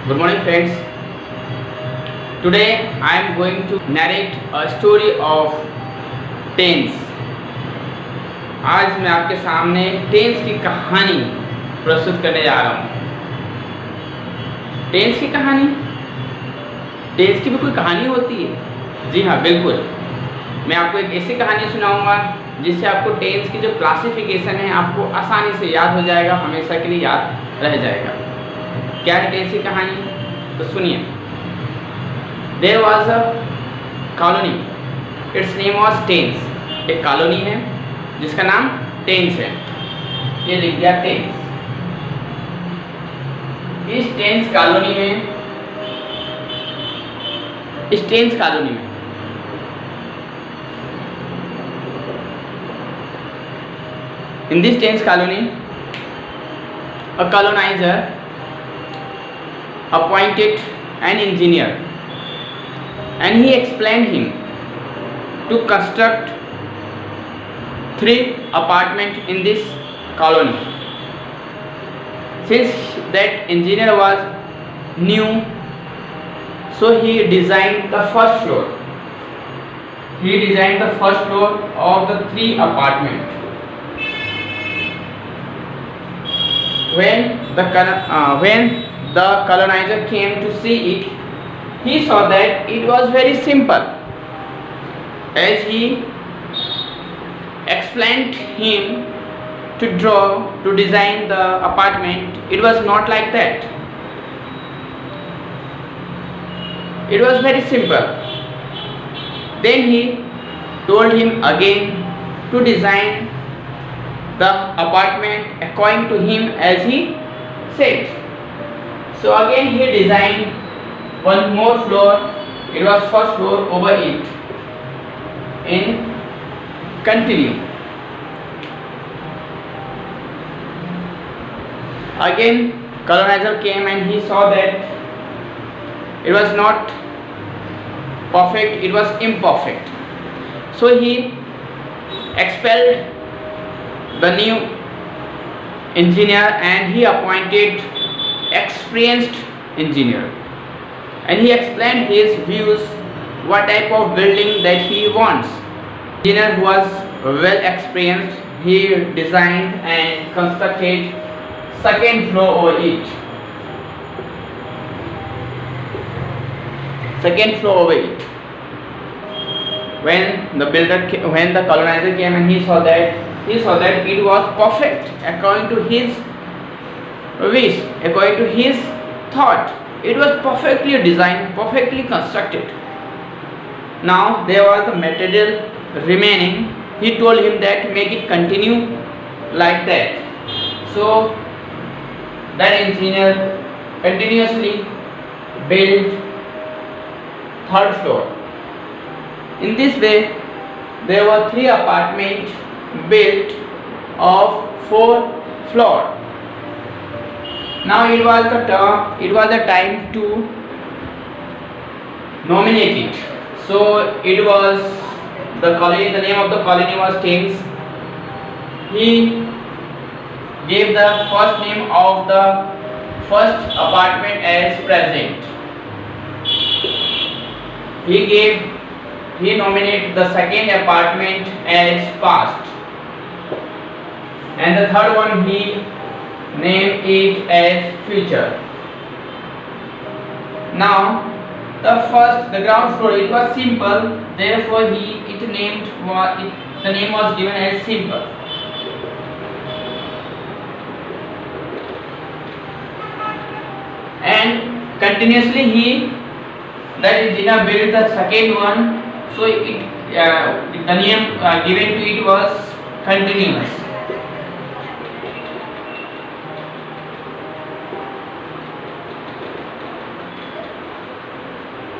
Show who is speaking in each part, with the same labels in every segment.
Speaker 1: Good morning, friends. Today I am going to narrate a story of tense. आज मैं आपके सामने tense की कहानी प्रस्तुत करने जा रहा हूँ। टेंस की कहानी, टेंस की भी कोई कहानी होती है? जी हाँ, बिल्कुल। मैं आपको एक ऐसी कहानी सुनाऊंगा जिससे आपको टेंस की जो क्लासिफिकेशन है आपको आसानी से याद हो जाएगा, हमेशा के लिए याद रह जाएगा। क्या है टेंस की कहानी? तो सुनिए। There was a colony, it's name was tense. एक कॉलोनी है जिसका नाम टेंस है। ये लिख दिया टेंस। इस टेंस कॉलोनी में in this tense colony, a colonizer appointed an engineer and he explained him to construct 3 apartments in this colony. Since that engineer was new, so he designed the first floor. He designed the first floor of the 3 apartments. When the colonizer came to see it, he saw that it was very simple. As he explained him to design the apartment, it was not like that. It was very simple. Then he told him again to design the apartment according to him as he said. So again he designed one more floor. It was first floor over it in continue. Again colonizer came and he saw that it was not perfect, it was imperfect. So he expelled the new engineer and he appointed experienced engineer, and he explained his views, what type of building that he wants. Engineer who was well experienced, he designed and constructed second floor over it. When the colonizer came and he saw that it was perfect according to his wish, according to his thought. It was perfectly designed, perfectly constructed. Now there was the material remaining. He told him that make it continue like that. So that engineer continuously built third floor. In this way there were 3 apartments built of 4 floors. Now it was the time to nominate it. So it was the colony. The name of the colony was Thames. He gave the first name of the first apartment as present. He nominated the second apartment as past, and the third one he named it as future. Now the ground floor, it was simple, therefore the name was given as simple. And continuously that engineer built the second one, so the name given to it was continuous.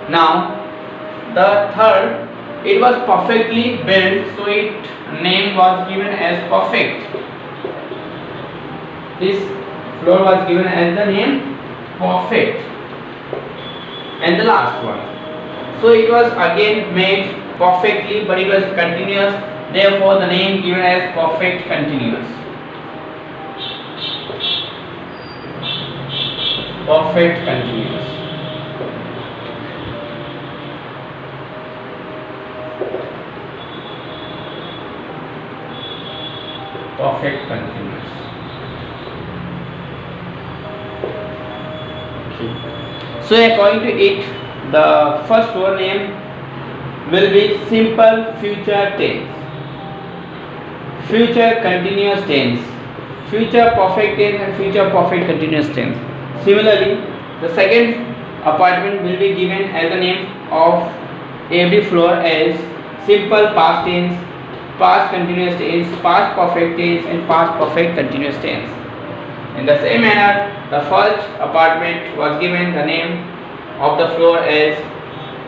Speaker 1: Now the third, it was perfectly built, so its name was given as perfect. This floor was given as the name perfect. And the last one, so it was again made perfectly, but it was continuous, therefore the name given as perfect continuous. Perfect continuous. perfect continuous. Okay. So according to it, the first floor name will be simple future tense, future continuous tense, future perfect tense and future perfect continuous tense. Similarly, the second apartment will be given as the name of every floor as simple past tense, past continuous tense, past perfect tense and past perfect continuous tense. In the same manner, the first apartment was given the name of the floor as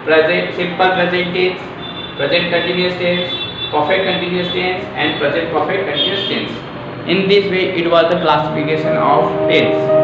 Speaker 1: present simple present tense, present continuous tense, perfect continuous tense and present perfect continuous tense. In this way, it was the classification of tense.